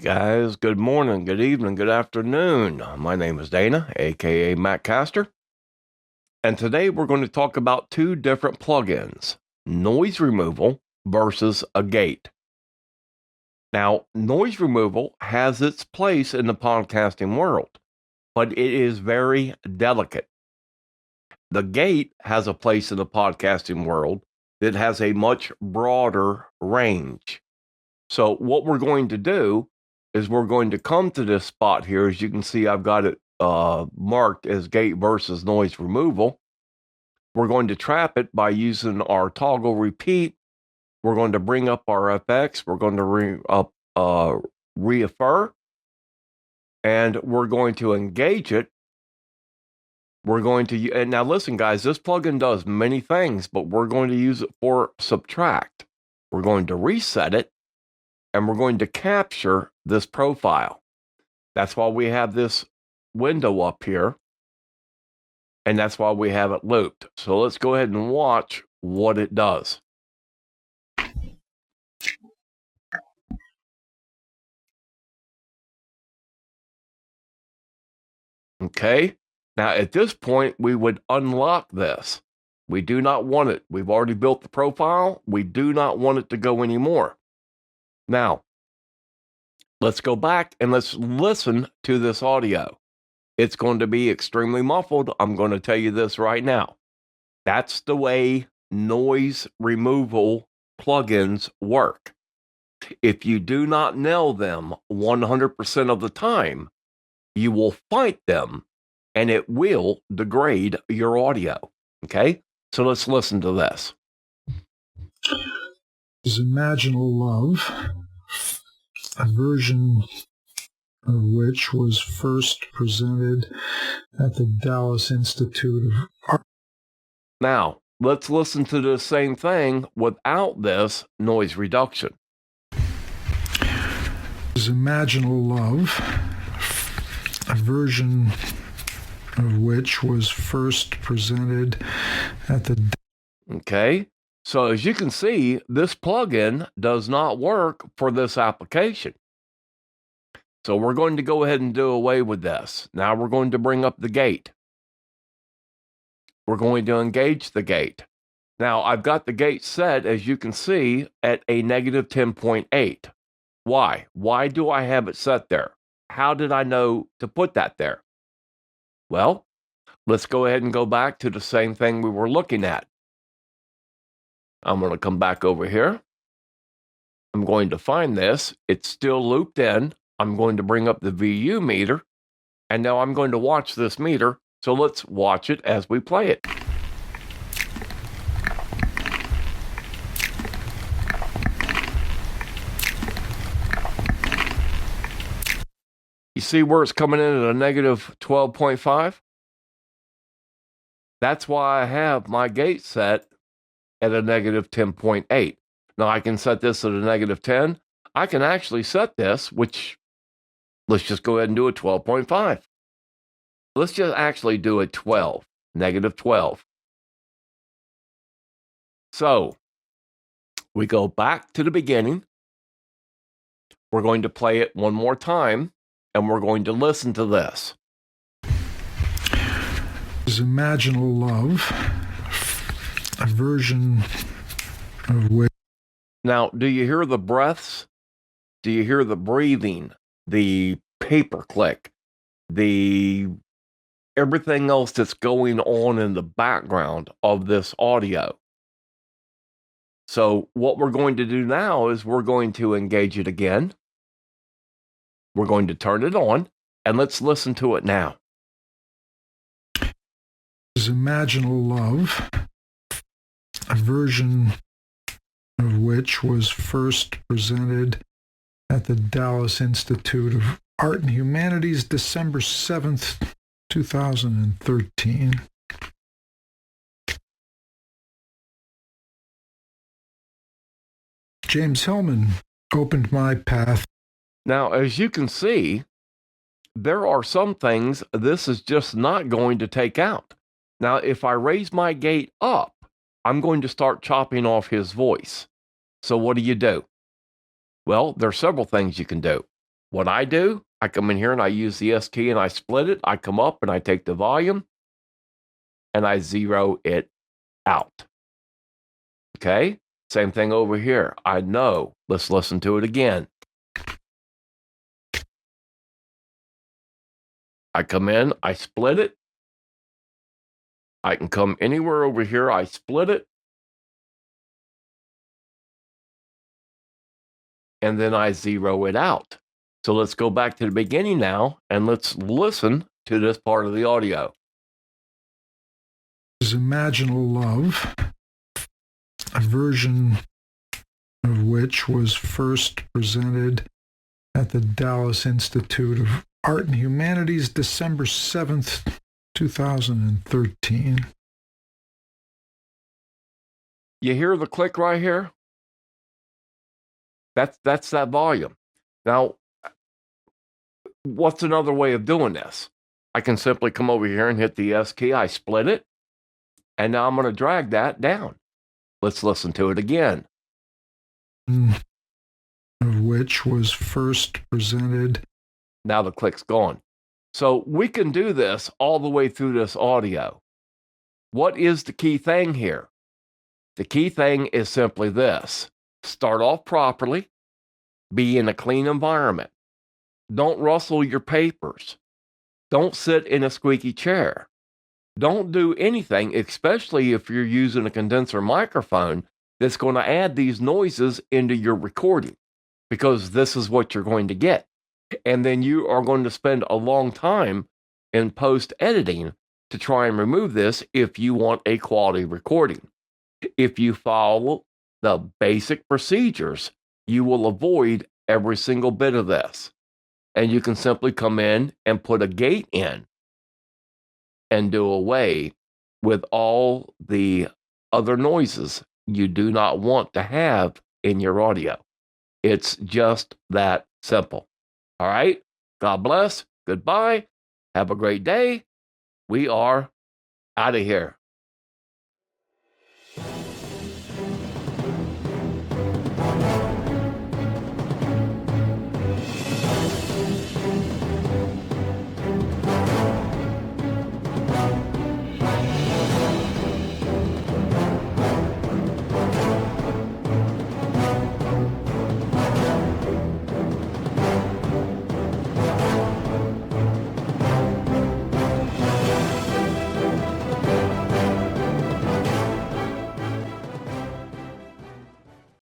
Guys, good morning, good evening, good afternoon. My name is Dana, aka Matt Caster, and today we're going to talk about two different plugins, noise removal versus a gate. Now, noise removal has its place in the podcasting world, but it is very delicate. The gate has a place in the podcasting world that has a much broader range. So what we're going to do is we're going to come to this spot here. As you can see, I've got it marked as gate versus noise removal. We're going to trap it by using our toggle repeat. We're going to bring up our FX. We're going to bring up refer, and we're going to engage it. We're going to, and now listen, guys, this plugin does many things, but we're going to use it for subtract. We're going to reset it, and we're going to capture this profile. That's why we have this window up here, and that's why we have it looped. So let's go ahead and watch what it does. Okay, now at this point, we would unlock this. We do not want it. We've already built the profile. We do not want it to go anymore. Now, let's go back and let's listen to this audio. It's going to be extremely muffled. I'm going to tell you this right now. That's the way noise removal plugins work. If you do not nail them 100% of the time, you will fight them and it will degrade your audio. Okay? So let's listen to this. Is Imaginal Love, a version of which was first presented at the Dallas Institute of Art. Now, let's listen to the same thing without this noise reduction. Is Imaginal Love, a version of which was first presented at the... Okay, so as you can see, this plugin does not work for this application. So we're going to go ahead and do away with this. Now we're going to bring up the gate. We're going to engage the gate. Now I've got the gate set, as you can see, at a negative 10.8. Why? Why do I have it set there? How did I know to put that there? Well, let's go ahead and go back to the same thing we were looking at. I'm going to come back over here. I'm going to find this. It's still looped in. I'm going to bring up the VU meter, and now I'm going to watch this meter. So let's watch it as we play it. You see where it's coming in at a negative 12.5? That's why I have my gate set at a negative 10.8. Now I can set this at a negative 10. I can actually set this, which let's just go ahead and do a 12.5. Let's just actually do a 12, negative 12. So we go back to the beginning. We're going to play it one more time, and we're going to listen to this. Is Imaginal Love, a version of which... Now, do you hear the breaths? Do you hear the breathing, the paper click, the everything else that's going on in the background of this audio? So what we're going to do now is we're going to engage it again. We're going to turn it on, and let's listen to it now. Is Imaginal Love, a version of which was first presented at the Dallas Institute of Art and Humanities, December 7th, 2013. James Hillman opened my path. Now, as you can see, there are some things this is just not going to take out. Now, if I raise my gate up, I'm going to start chopping off his voice. So what do? Well, there are several things you can do. What I do, I come in here and I use the S key and I split it. I come up and I take the volume and I zero it out. Okay? Same thing over here. I know. Let's listen to it again. I come in, I split it. I can come anywhere over here, I split it. And then I zero it out. So let's go back to the beginning now and let's listen to this part of the audio. Imagine a Love, a version of which was first presented at the Dallas Institute of Art and Humanities, December 7th, 2013. You hear the click right here? That's that volume. Now, what's another way of doing this? I can simply come over here and hit the S key. I split it. And now I'm going to drag that down. Let's listen to it again. Of which was first presented. Now the click's gone. So we can do this all the way through this audio. What is the key thing here? The key thing is simply this. Start off properly. Be in a clean environment. Don't rustle your papers. Don't sit in a squeaky chair. Don't do anything, especially if you're using a condenser microphone that's going to add these noises into your recording, because this is what you're going to get. And then you are going to spend a long time in post-editing to try and remove this if you want a quality recording. If you follow the basic procedures, you will avoid every single bit of this. And you can simply come in and put a gate in and do away with all the other noises you do not want to have in your audio. It's just that simple. All right? God bless. Goodbye. Have a great day. We are out of here.